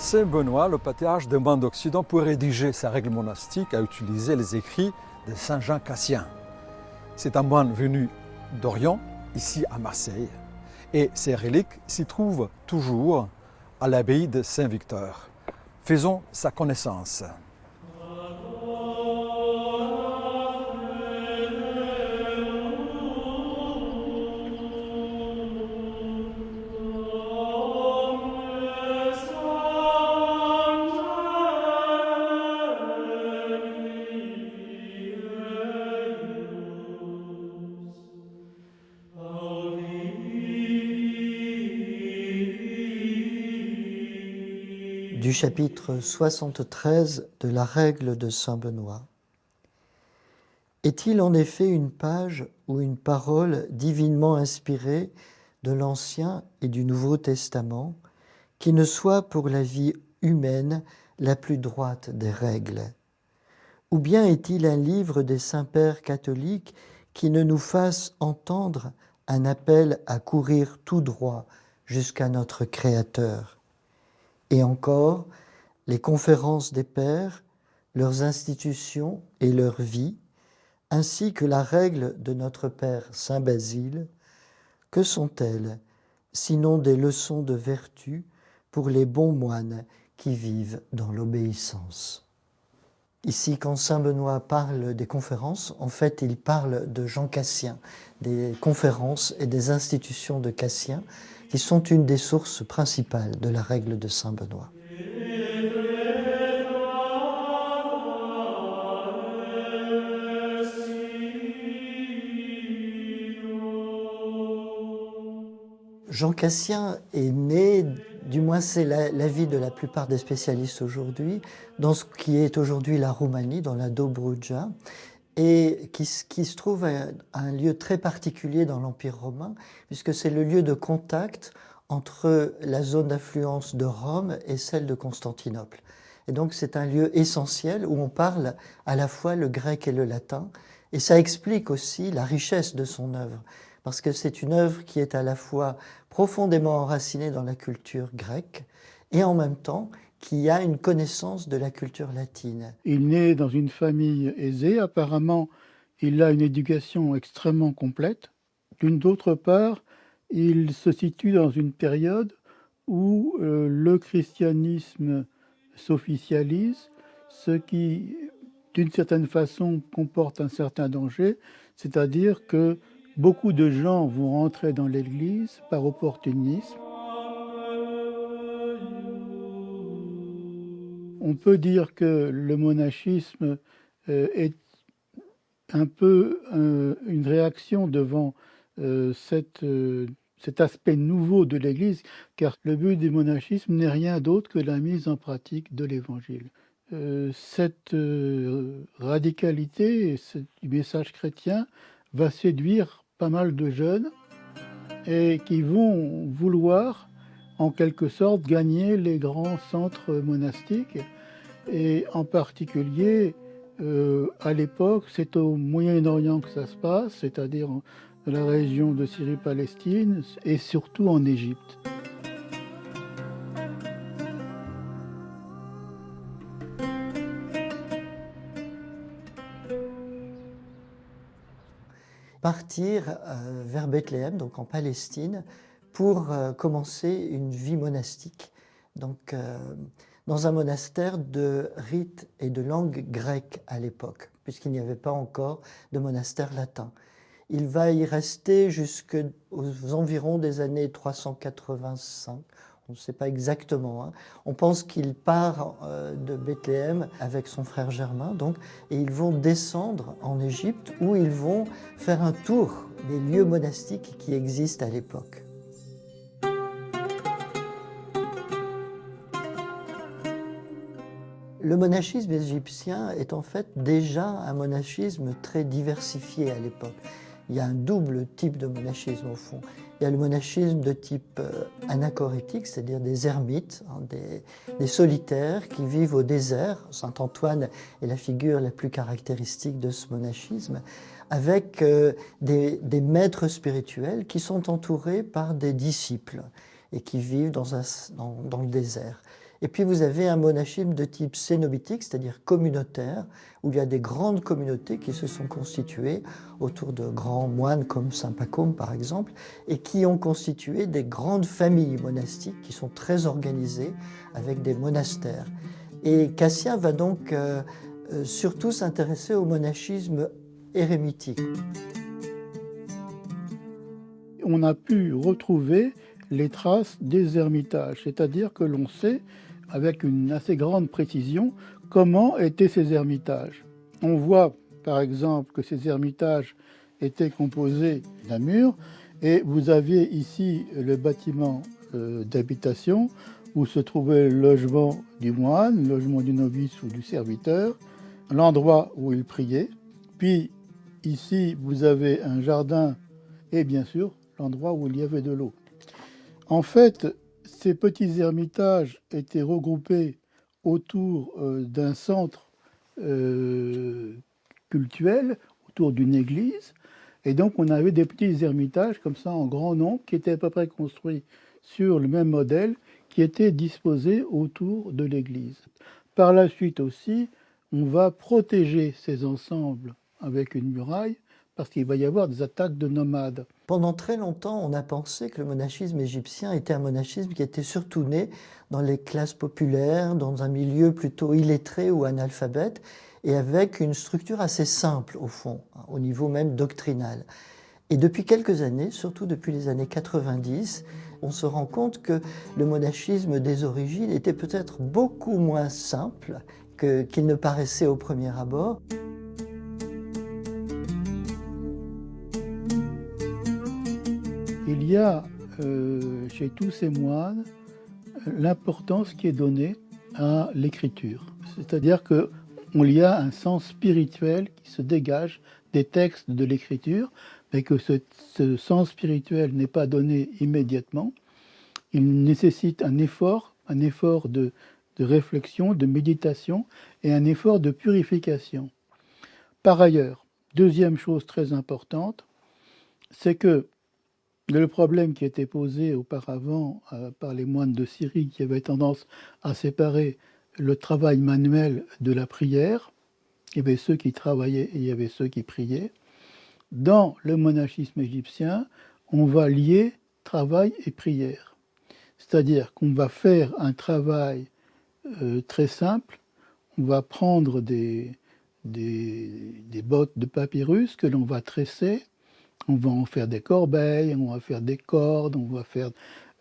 Saint Benoît, le patriarche demande d'Occident pour rédiger sa règle monastique à utiliser les écrits de Saint Jean Cassien. C'est un moine venu d'Orient, ici à Marseille, et ses reliques s'y trouvent toujours à l'abbaye de Saint-Victor. Faisons sa connaissance. Du chapitre 73 de la règle de saint Benoît. Est-il en effet une page ou une parole divinement inspirée de l'Ancien et du Nouveau Testament qui ne soit pour la vie humaine la plus droite des règles? Ou bien est-il un livre des saints-pères catholiques qui ne nous fasse entendre un appel à courir tout droit jusqu'à notre Créateur? Et encore, les conférences des pères, leurs institutions et leur vie, ainsi que la règle de notre Père Saint Basile, que sont-elles, sinon des leçons de vertu pour les bons moines qui vivent dans l'obéissance? Ici, quand saint Benoît parle des conférences, en fait, il parle de Jean Cassien, des conférences et des institutions de Cassien, qui sont une des sources principales de la règle de saint Benoît. Jean Cassien est né, du moins c'est l'avis de la plupart des spécialistes aujourd'hui, dans ce qui est aujourd'hui la Roumanie, dans la Dobruja, et qui se trouve à un lieu très particulier dans l'Empire romain, puisque c'est le lieu de contact entre la zone d'influence de Rome et celle de Constantinople. Et donc c'est un lieu essentiel où on parle à la fois le grec et le latin, et ça explique aussi la richesse de son œuvre, parce que c'est une œuvre qui est à la fois profondément enracinée dans la culture grecque, et en même temps qui a une connaissance de la culture latine. Il naît dans une famille aisée. Apparemment, il a une éducation extrêmement complète. D'autre part, il se situe dans une période où le christianisme s'officialise, ce qui, d'une certaine façon, comporte un certain danger, c'est-à-dire que beaucoup de gens vont rentrer dans l'Église par opportunisme. On peut dire que le monachisme est un peu une réaction devant cet aspect nouveau de l'Église, car le but du monachisme n'est rien d'autre que la mise en pratique de l'Évangile. Cette radicalité du message chrétien va séduire pas mal de jeunes et qui vont vouloir en quelque sorte gagner les grands centres monastiques. Et en particulier, à l'époque, c'est au Moyen-Orient que ça se passe, c'est-à-dire dans la région de Syrie-Palestine et surtout en Égypte. Partir vers Bethléem, donc en Palestine, pour commencer une vie monastique. Donc, dans un monastère de rite et de langue grecque à l'époque, puisqu'il n'y avait pas encore de monastère latin. Il va y rester jusqu'aux environs des années 385, on ne sait pas exactement. Hein. On pense qu'il part de Bethléem avec son frère Germain, donc, et ils vont descendre en Égypte où ils vont faire un tour des lieux monastiques qui existent à l'époque. Le monachisme égyptien est en fait déjà un monachisme très diversifié à l'époque. Il y a un double type de monachisme au fond. Il y a le monachisme de type anachorétique, c'est-à-dire des ermites, des solitaires qui vivent au désert. Saint Antoine est la figure la plus caractéristique de ce monachisme, avec des maîtres spirituels qui sont entourés par des disciples et qui vivent dans le désert. Et puis vous avez un monachisme de type cénobitique, c'est-à-dire communautaire, où il y a des grandes communautés qui se sont constituées autour de grands moines comme saint Pacôme par exemple, et qui ont constitué des grandes familles monastiques qui sont très organisées avec des monastères. Et Cassien va donc surtout s'intéresser au monachisme érémitique. On a pu retrouver les traces des ermitages, c'est-à-dire que l'on sait, avec une assez grande précision, comment étaient ces ermitages. On voit par exemple que ces ermitages étaient composés d'un mur, et vous aviez ici le bâtiment d'habitation où se trouvait le logement du moine, le logement du novice ou du serviteur, l'endroit où il priait. Puis ici, vous avez un jardin et bien sûr l'endroit où il y avait de l'eau. En fait, ces petits ermitages étaient regroupés autour d'un centre cultuel, autour d'une église, et donc on avait des petits ermitages comme ça en grand nombre qui étaient à peu près construits sur le même modèle, qui étaient disposés autour de l'église. Par la suite aussi, on va protéger ces ensembles avec une muraille parce qu'il va y avoir des attaques de nomades. Pendant très longtemps, on a pensé que le monachisme égyptien était un monachisme qui était surtout né dans les classes populaires, dans un milieu plutôt illettré ou analphabète, et avec une structure assez simple au fond, au niveau même doctrinal. Et depuis quelques années, surtout depuis les années 90, on se rend compte que le monachisme des origines était peut-être beaucoup moins simple qu'il ne paraissait au premier abord. Il y a chez tous ces moines l'importance qui est donnée à l'écriture. C'est-à-dire qu'il y a un sens spirituel qui se dégage des textes de l'écriture, mais que ce sens spirituel n'est pas donné immédiatement. Il nécessite un effort de réflexion, de méditation et un effort de purification. Par ailleurs, deuxième chose très importante, c'est que le problème qui était posé auparavant par les moines de Syrie qui avaient tendance à séparer le travail manuel de la prière, il y avait ceux qui travaillaient et il y avait ceux qui priaient. Dans le monachisme égyptien, on va lier travail et prière. C'est-à-dire qu'on va faire un travail très simple, on va prendre des bottes de papyrus que l'on va tresser, on va en faire des corbeilles, on va faire des cordes, on va faire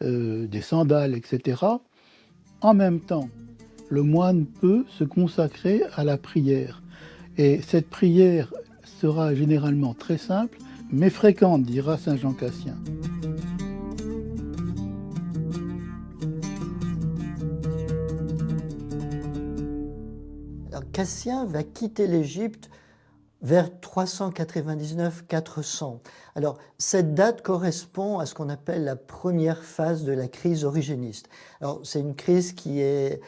des sandales, etc. En même temps, le moine peut se consacrer à la prière. Et cette prière sera généralement très simple, mais fréquente, dira saint Jean Cassien. Alors, Cassien va quitter l'Égypte vers 399-400. Alors, cette date correspond à ce qu'on appelle la première phase de la crise origéniste. Alors, c'est une crise qui est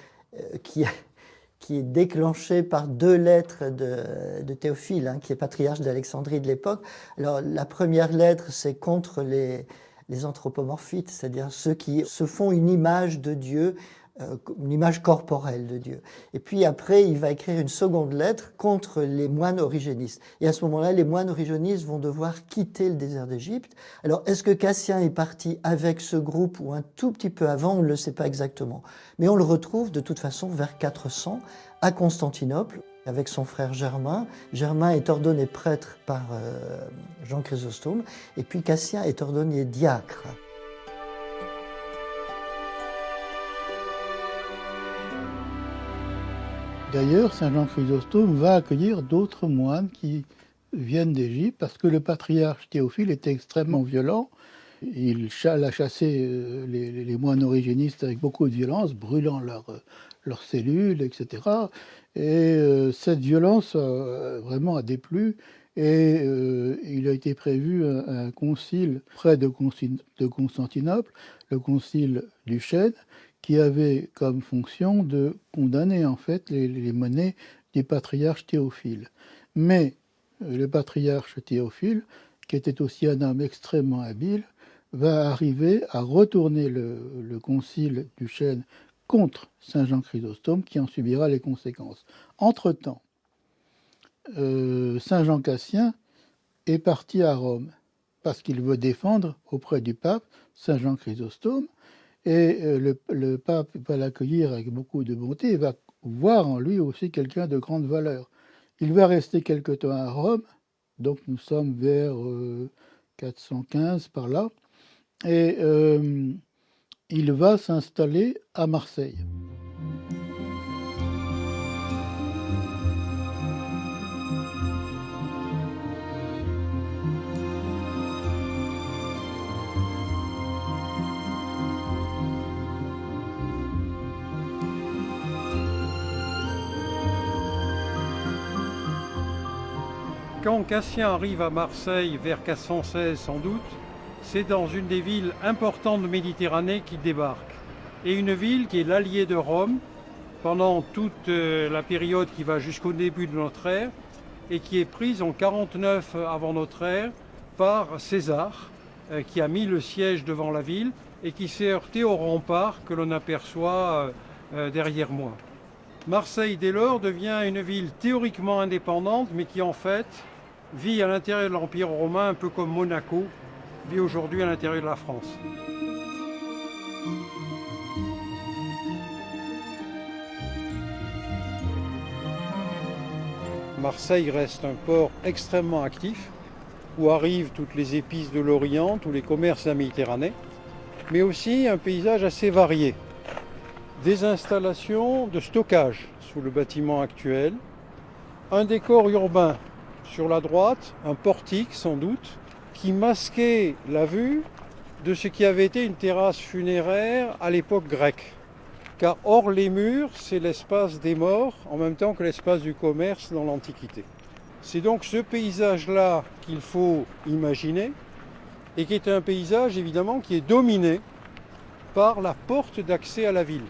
déclenchée par deux lettres de Théophile, qui est patriarche d'Alexandrie de l'époque. Alors, la première lettre, c'est contre les anthropomorphites, c'est-à-dire ceux qui se font une image de Dieu, une image corporelle de Dieu. Et puis après, il va écrire une seconde lettre contre les moines origénistes. Et à ce moment-là, les moines origénistes vont devoir quitter le désert d'Égypte. Alors, est-ce que Cassien est parti avec ce groupe ou un tout petit peu avant? On ne le sait pas exactement. Mais on le retrouve de toute façon vers 400 à Constantinople avec son frère Germain. Germain est ordonné prêtre par Jean Chrysostome. Et puis Cassien est ordonné diacre. D'ailleurs, saint Jean Chrysostome va accueillir d'autres moines qui viennent d'Égypte parce que le patriarche Théophile était extrêmement violent. Il a chassé les moines origénistes avec beaucoup de violence, brûlant leurs cellules, etc. Et cette violence vraiment a déplu. Et il a été prévu un concile près de Constantinople, le concile du Chêne, qui avait comme fonction de condamner en fait les menées du patriarche Théophile. Mais le patriarche Théophile, qui était aussi un homme extrêmement habile, va arriver à retourner le concile du Chêne contre Saint Jean Chrysostome qui en subira les conséquences. Entre-temps, Saint Jean Cassien est parti à Rome parce qu'il veut défendre auprès du pape Saint Jean Chrysostome, et le pape va l'accueillir avec beaucoup de bonté et va voir en lui aussi quelqu'un de grande valeur. Il va rester quelque temps à Rome, donc nous sommes vers 415 par là, et il va s'installer à Marseille. Quand Cassien arrive à Marseille vers 416 sans doute, c'est dans une des villes importantes de Méditerranée qu'il débarque. Et une ville qui est l'allié de Rome pendant toute la période qui va jusqu'au début de notre ère et qui est prise en 49 avant notre ère par César qui a mis le siège devant la ville et qui s'est heurté au rempart que l'on aperçoit derrière moi. Marseille dès lors devient une ville théoriquement indépendante mais qui en fait vit à l'intérieur de l'Empire romain un peu comme Monaco vit aujourd'hui à l'intérieur de la France. Marseille reste un port extrêmement actif où arrivent toutes les épices de l'Orient, tous les commerces de la Méditerranée, mais aussi un paysage assez varié. Des installations de stockage sous le bâtiment actuel, un décor urbain sur la droite, un portique sans doute, qui masquait la vue de ce qui avait été une terrasse funéraire à l'époque grecque. Car hors les murs, c'est l'espace des morts, en même temps que l'espace du commerce dans l'Antiquité. C'est donc ce paysage-là qu'il faut imaginer, et qui est un paysage évidemment qui est dominé par la porte d'accès à la ville.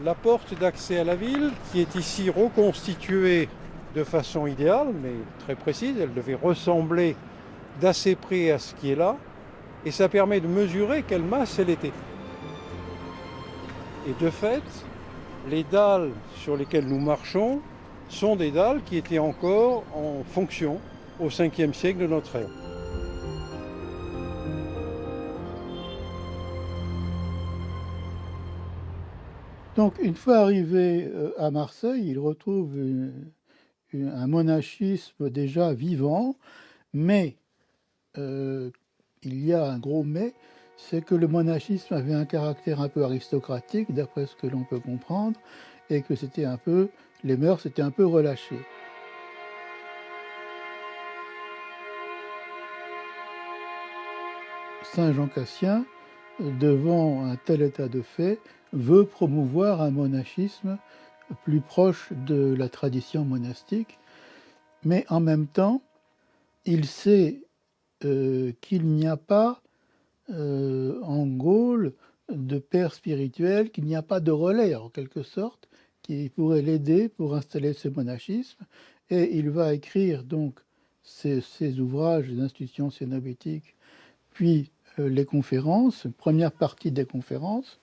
La porte d'accès à la ville, qui est ici reconstituée de façon idéale, mais très précise, elle devait ressembler d'assez près à ce qui est là, et ça permet de mesurer quelle masse elle était. Et de fait, les dalles sur lesquelles nous marchons sont des dalles qui étaient encore en fonction au 5e siècle de notre ère. Donc, une fois arrivé à Marseille, il retrouve un monachisme déjà vivant, mais il y a un gros mais, c'est que le monachisme avait un caractère un peu aristocratique, d'après ce que l'on peut comprendre, et que c'était un peu, les mœurs étaient un peu relâchées. Saint Jean Cassien, devant un tel état de fait, veut promouvoir un monachisme plus proche de la tradition monastique, mais en même temps, il sait qu'il n'y a pas en Gaule de père spirituel, qu'il n'y a pas de relais en quelque sorte, qui pourrait l'aider pour installer ce monachisme, et il va écrire donc ses ouvrages, les institutions cénobitiques, puis les conférences, première partie des conférences.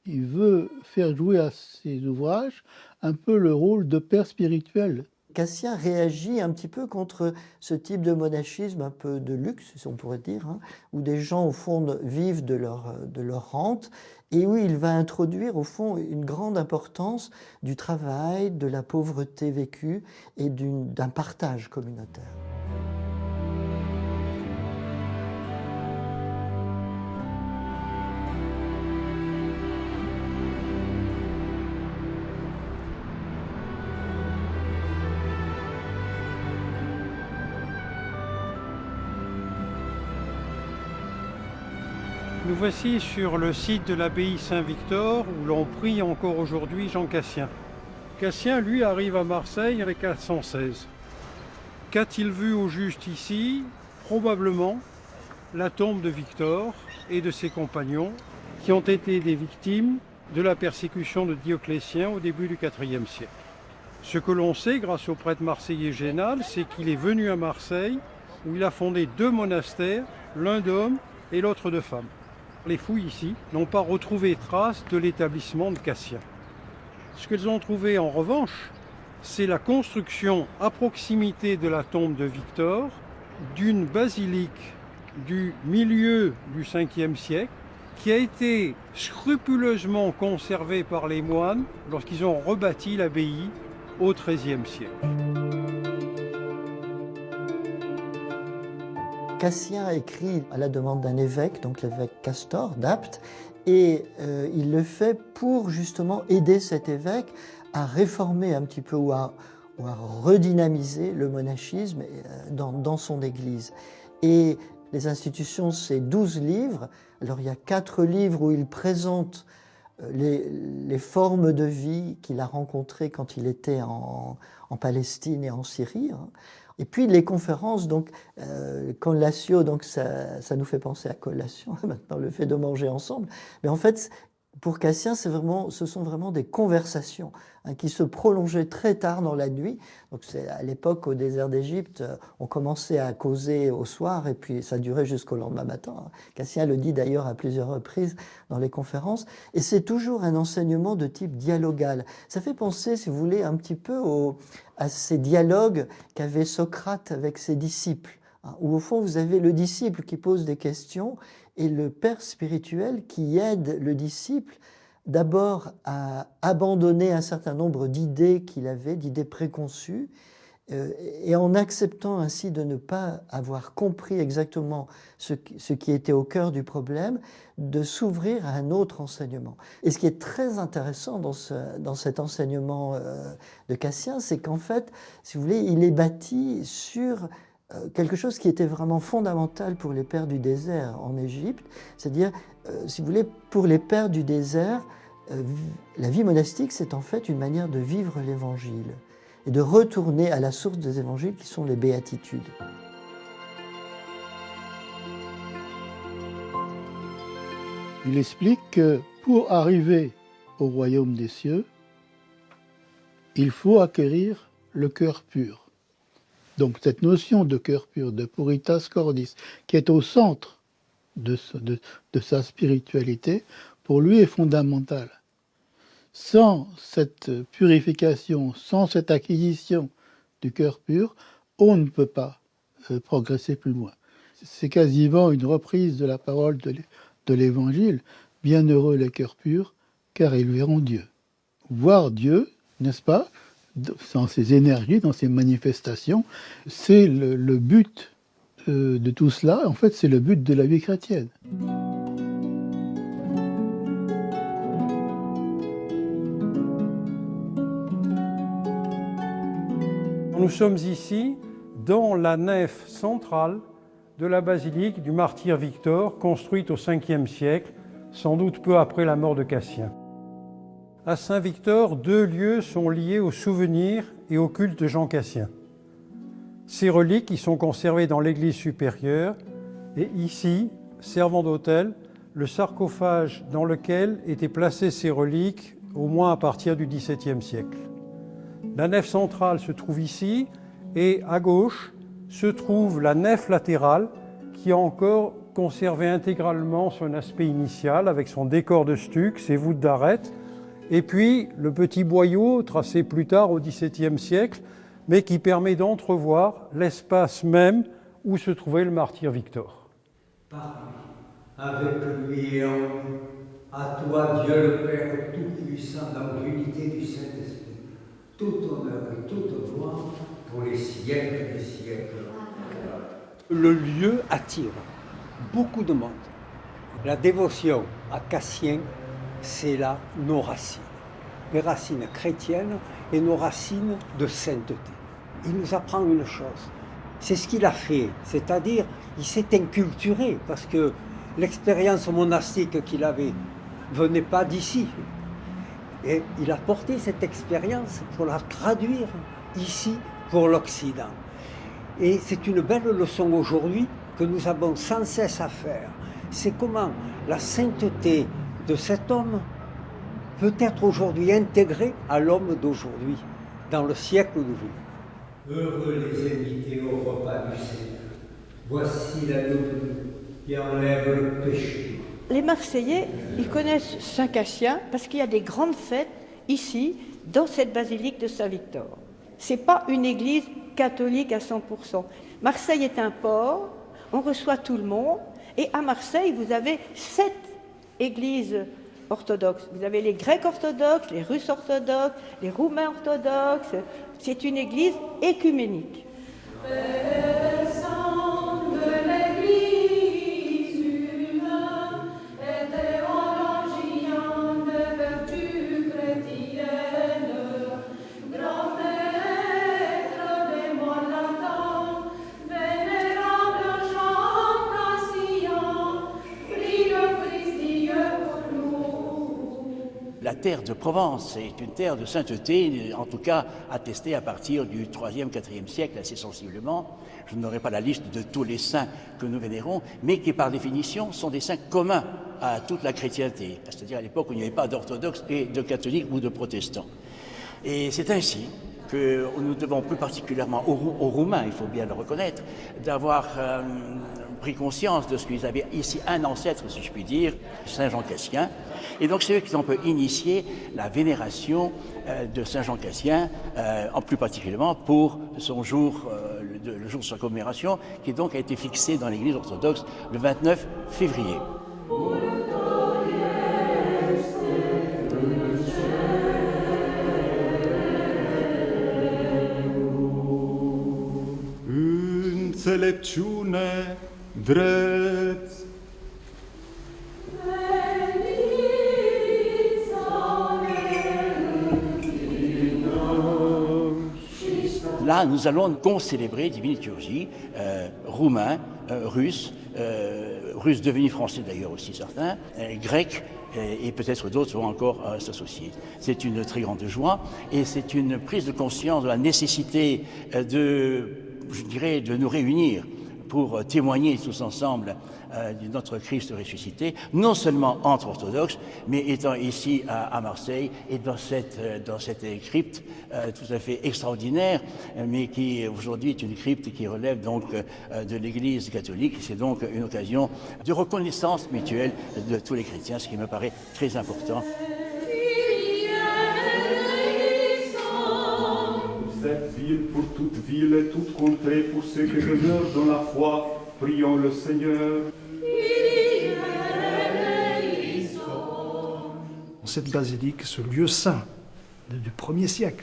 Il veut faire jouer à ses ouvrages un peu le rôle de père spirituel. Cassien réagit un petit peu contre ce type de monachisme un peu de luxe, si on pourrait dire, hein, où des gens, au fond, vivent de leur rente, et où il va introduire, au fond, une grande importance du travail, de la pauvreté vécue et d'un partage communautaire. Nous voici sur le site de l'abbaye Saint-Victor où l'on prie encore aujourd'hui Jean Cassien. Cassien, lui, arrive à Marseille avec 416. Qu'a-t-il vu au juste ici? Probablement la tombe de Victor et de ses compagnons qui ont été des victimes de la persécution de Dioclétien au début du IVe siècle. Ce que l'on sait grâce au prêtre marseillais Génal, c'est qu'il est venu à Marseille où il a fondé 2 monastères, l'un d'hommes et l'autre de femmes. Les fouilles ici n'ont pas retrouvé trace de l'établissement de Cassien. Ce qu'elles ont trouvé en revanche, c'est la construction à proximité de la tombe de Victor d'une basilique du milieu du 5e siècle qui a été scrupuleusement conservée par les moines lorsqu'ils ont rebâti l'abbaye au XIIIe siècle. Cassien écrit à la demande d'un évêque, donc l'évêque Castor d'Apt, et il le fait pour justement aider cet évêque à réformer un petit peu ou à redynamiser le monachisme dans son église. Et les institutions, c'est 12 livres. Alors il y a 4 livres où il présente les formes de vie qu'il a rencontrées quand il était en Palestine et en Syrie. Et puis les conférences, donc collatio, donc ça nous fait penser à collation, maintenant le fait de manger ensemble. Mais en fait, pour Cassien, ce sont vraiment des conversations qui se prolongeaient très tard dans la nuit. Donc c'est à l'époque au désert d'Égypte, on commençait à causer au soir et puis ça durait jusqu'au lendemain matin. Cassien le dit d'ailleurs à plusieurs reprises dans les conférences. Et c'est toujours un enseignement de type dialogal. Ça fait penser, si vous voulez, un petit peu à ces dialogues qu'avait Socrate avec ses disciples, où au fond vous avez le disciple qui pose des questions et le père spirituel qui aide le disciple d'abord à abandonner un certain nombre d'idées qu'il avait, d'idées préconçues, et en acceptant ainsi de ne pas avoir compris exactement ce qui était au cœur du problème, de s'ouvrir à un autre enseignement. Et ce qui est très intéressant dans cet enseignement de Cassien, c'est qu'en fait, si vous voulez, il est bâti sur quelque chose qui était vraiment fondamental pour les pères du désert en Égypte, c'est-à-dire, si vous voulez, pour les pères du désert, la vie monastique, c'est en fait une manière de vivre l'Évangile et de retourner à la source des évangiles qui sont les béatitudes. Il explique que pour arriver au royaume des cieux, il faut acquérir le cœur pur. Donc cette notion de cœur pur, de puritas cordis, qui est au centre de sa spiritualité, pour lui est fondamentale. Sans cette purification, sans cette acquisition du cœur pur, on ne peut pas progresser plus loin. C'est quasiment une reprise de la parole de l'Évangile. Bienheureux les cœurs purs, car ils verront Dieu. Voir Dieu, n'est-ce pas, dans ses énergies, dans ses manifestations, c'est le but de tout cela. En fait, c'est le but de la vie chrétienne. Nous sommes ici dans la nef centrale de la basilique du martyr Victor, construite au 5e siècle, sans doute peu après la mort de Cassien. À Saint-Victor, 2 lieux sont liés au souvenir et au culte de Jean Cassien. Ces reliques y sont conservées dans l'église supérieure et ici, servant d'autel, le sarcophage dans lequel étaient placées ces reliques au moins à partir du XVIIe siècle. La nef centrale se trouve ici et à gauche se trouve la nef latérale qui a encore conservé intégralement son aspect initial avec son décor de stuc, ses voûtes d'arêtes et puis le petit boyau tracé plus tard au XVIIe siècle mais qui permet d'entrevoir l'espace même où se trouvait le martyr Victor. Par lui, avec lui et en lui, à toi Dieu le Père Tout-Puissant dans l'unité du Saint-Esprit, tout honneur et toute gloire pour les siècles des siècles. Le lieu attire beaucoup de monde. La dévotion à Cassien, c'est là nos racines. Les racines chrétiennes et nos racines de sainteté. Il nous apprend une chose, c'est ce qu'il a fait, c'est-à-dire il s'est inculturé parce que l'expérience monastique qu'il avait venait pas d'ici. Et il a porté cette expérience pour la traduire ici pour l'Occident. Et c'est une belle leçon aujourd'hui que nous avons sans cesse à faire. C'est comment la sainteté de cet homme peut être aujourd'hui intégrée à l'homme d'aujourd'hui, dans le siècle où nous vivons. Heureux les invités au repas du Seigneur. Voici l'agneau qui enlève le péché Les Marseillais, ils connaissent Saint-Cassien parce qu'il y a des grandes fêtes ici, dans cette basilique de Saint-Victor. Ce n'est pas une église catholique à 100%. Marseille est un port, on reçoit tout le monde, et à Marseille, vous avez 7 églises orthodoxes. Vous avez les Grecs orthodoxes, les Russes orthodoxes, les Roumains orthodoxes. C'est une église écuménique. La terre de Provence est une terre de sainteté, en tout cas attestée à partir du 3e, 4e siècle, assez sensiblement. Je n'aurai pas la liste de tous les saints que nous vénérons, mais qui par définition sont des saints communs à toute la chrétienté, c'est-à-dire à l'époque où il n'y avait pas d'orthodoxes et de catholiques ou de protestants. Et c'est ainsi que nous devons plus particulièrement aux Roumains, il faut bien le reconnaître, d'avoir pris conscience de ce qu'ils avaient ici un ancêtre, si je puis dire, Saint Jean Cassien. Et donc c'est eux qui ont pu initier la vénération de Saint Jean Cassien, en plus particulièrement pour son jour, le jour de sa commémoration, qui donc a été fixé dans l'Église orthodoxe le 29 février. Înțelepciune drept. Là, nous allons concélébrer Divine Liturgie, roumain, russe devenus français d'ailleurs aussi certains, grecs, et peut-être d'autres vont encore s'associer. C'est une très grande joie et c'est une prise de conscience de la nécessité de nous réunir pour témoigner tous ensemble de notre Christ ressuscité, non seulement entre orthodoxes, mais étant ici à Marseille et dans cette crypte tout à fait extraordinaire, mais qui aujourd'hui est une crypte qui relève donc de l'Église catholique. C'est donc une occasion de reconnaissance mutuelle de tous les chrétiens, ce qui me paraît très important. Cette ville pour toute ville et toute contrée, pour ceux qui demeurent dans la foi, prions le Seigneur. Cette basilique, ce lieu saint du 1er siècle,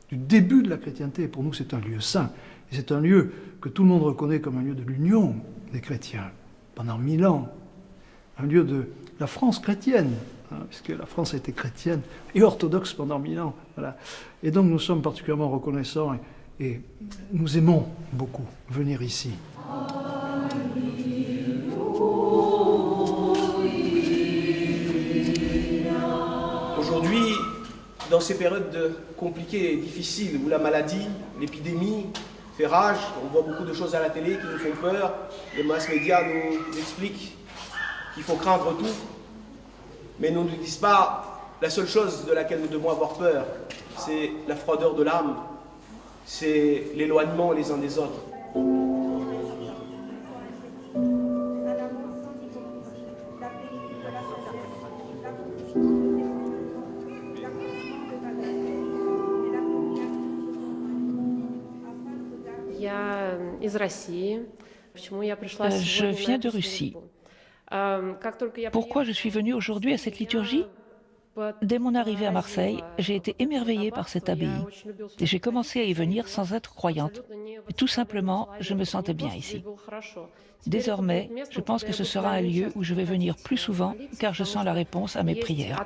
du début de la chrétienté, pour nous c'est un lieu saint. Et c'est un lieu que tout le monde reconnaît comme un lieu de l'union des chrétiens pendant 1000 ans. Un lieu de la France chrétienne, puisque la France a été chrétienne et orthodoxe pendant 1000 ans. Voilà. Et donc nous sommes particulièrement reconnaissants et nous aimons beaucoup venir ici. Aujourd'hui, dans ces périodes compliquées et difficiles, où la maladie, l'épidémie fait rage, on voit beaucoup de choses à la télé qui nous font peur, les mass médias nous expliquent qu'il faut craindre tout, mais nous ne disent pas la seule chose de laquelle nous devons avoir peur, c'est la froideur de l'âme, c'est l'éloignement les uns des autres. Je viens de Russie. Pourquoi je suis venue aujourd'hui à cette liturgie ? Dès mon arrivée à Marseille, j'ai été émerveillée par cette abbaye. Et j'ai commencé à y venir sans être croyante. Et tout simplement, je me sentais bien ici. Désormais, je pense que ce sera un lieu où je vais venir plus souvent, car je sens la réponse à mes prières.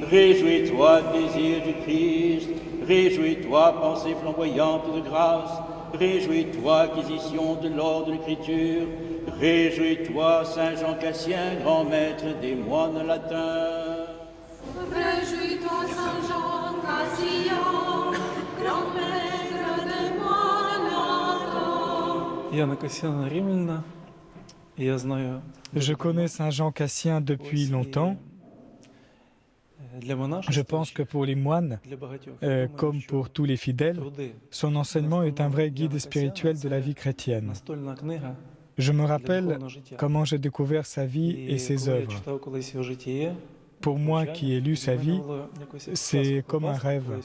Réjouis-toi, désir du Christ, réjouis-toi, pensée flamboyante de grâce, réjouis-toi, acquisition de l'or de l'Écriture, réjouis-toi, Saint Jean Cassien, grand maître des moines latins. Réjouis-toi, Saint Jean Cassien, grand maître des moines latins. Je connais Saint Jean Cassien depuis longtemps. Je pense que pour les moines, comme pour tous les fidèles, son enseignement est un vrai guide spirituel de la vie chrétienne. Je me rappelle comment j'ai découvert sa vie et ses œuvres. Pour moi qui ai lu sa vie, c'est comme un rêve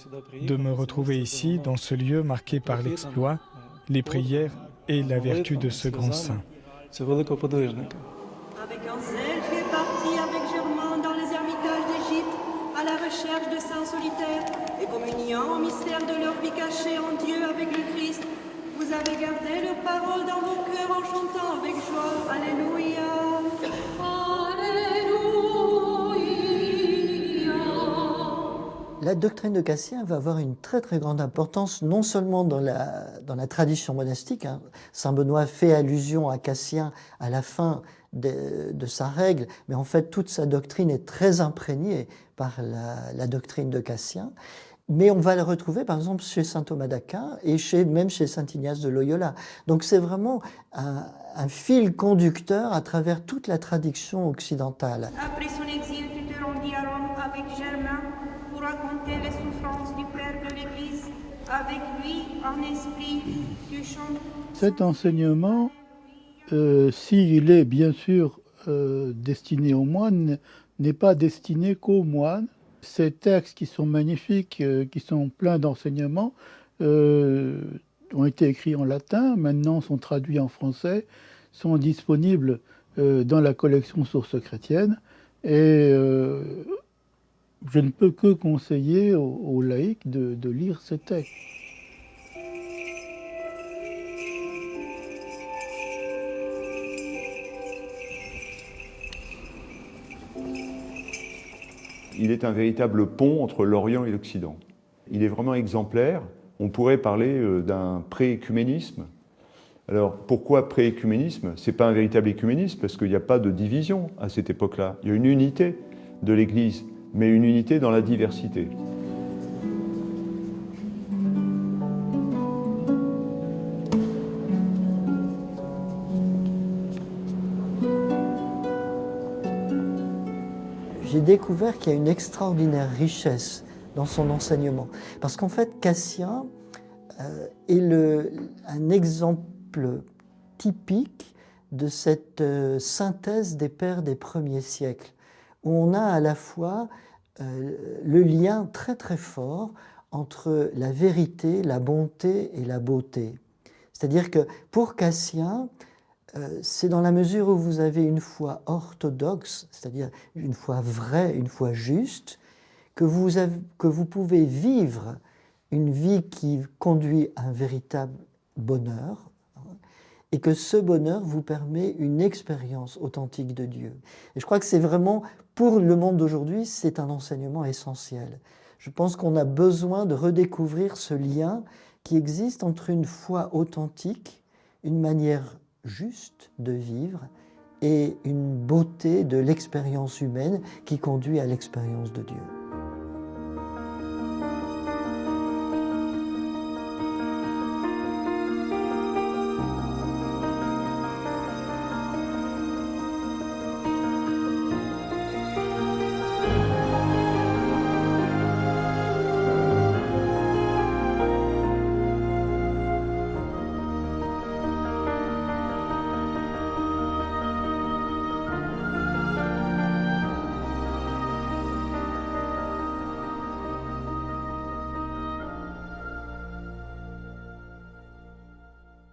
de me retrouver ici, dans ce lieu marqué par l'exploit, les prières et la vertu de ce grand saint. Avec Ansel, tu es parti avec Germain dans les ermitages d'Égypte, à la recherche de saints solitaires, et communiant au mystère de leur vie cachée en Dieu avec le Christ. Vous avez gardé leurs paroles dans vos cœurs en chantant avec joie. Alléluia. La doctrine de Cassien va avoir une très très grande importance, non seulement dans la tradition monastique. Saint Benoît fait allusion à Cassien à la fin de sa règle, mais en fait toute sa doctrine est très imprégnée par la doctrine de Cassien. Mais on va le retrouver par exemple chez saint Thomas d'Aquin et même chez saint Ignace de Loyola. Donc c'est vraiment un fil conducteur à travers toute la tradition occidentale. Après son exil, tu te rendis à Rome avec Germain pour raconter les souffrances du Père de l'Église. Avec lui, en esprit, tu chantes. Cet enseignement, s'il est bien sûr destiné aux moines, n'est pas destiné qu'aux moines. Ces textes qui sont magnifiques, qui sont pleins d'enseignements, ont été écrits en latin, maintenant sont traduits en français, sont disponibles dans la collection Sources chrétiennes. Et je ne peux que conseiller aux laïcs de lire ces textes. Il est un véritable pont entre l'Orient et l'Occident. Il est vraiment exemplaire. On pourrait parler d'un pré-écuménisme. Alors, pourquoi pré-écuménisme? Ce n'est pas un véritable écuménisme, parce qu'il n'y a pas de division à cette époque-là. Il y a une unité de l'Église, mais une unité dans la diversité. J'ai découvert qu'il y a une extraordinaire richesse dans son enseignement. Parce qu'en fait, Cassien est un exemple typique de cette synthèse des pères des premiers siècles, où on a à la fois le lien très très fort entre la vérité, la bonté et la beauté. C'est-à-dire que pour Cassien, c'est dans la mesure où vous avez une foi orthodoxe, c'est-à-dire une foi vraie, une foi juste, que vous pouvez vivre une vie qui conduit à un véritable bonheur, et que ce bonheur vous permet une expérience authentique de Dieu. Et je crois que c'est vraiment, pour le monde d'aujourd'hui, c'est un enseignement essentiel. Je pense qu'on a besoin de redécouvrir ce lien qui existe entre une foi authentique, une manière juste de vivre et une beauté de l'expérience humaine qui conduit à l'expérience de Dieu.